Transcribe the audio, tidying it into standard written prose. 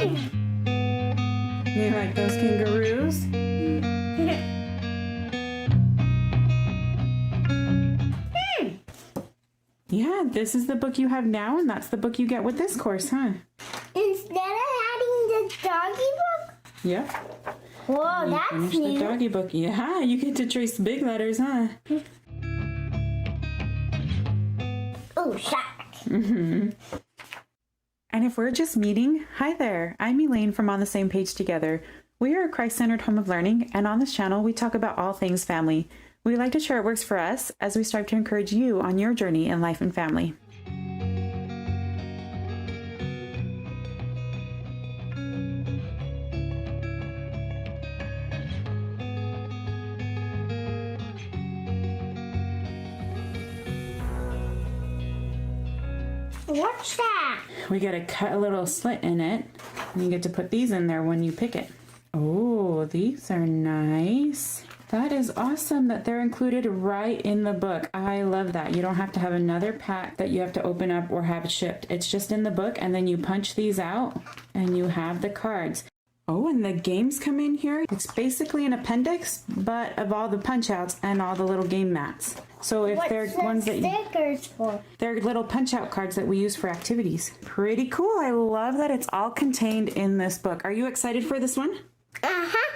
You like those kangaroos? Yeah, this is the book you have now, and that's the book you get with this course, huh? Instead of adding the doggy book? Yep. Whoa, that's Finish new. the doggy book. Yeah, you get to trace big letters, huh? Oh, shock. And if we're just meeting, hi there, I'm Elaine from On the Same Page Together. We are a Christ-centered home of learning, and on this channel, we talk about all things family. We like to share what works for us as we strive to encourage you on your journey in life and family. What's that? We got to cut a little slit in it, and you get to put these in there when you pick it. Oh, these are nice. That is awesome that they're included right in the book. I love that. You don't have to have another pack that you have to open up or have shipped. It's just in the book, and then you punch these out and you have the cards. Oh, and the games come in here. It's basically an appendix, but of all the punch outs and all the little game mats. So if they're ones that stickers for? they're little punch out cards that we use for activities. Pretty cool. I love that it's all contained in this book. Are you excited for this one? Uh-huh.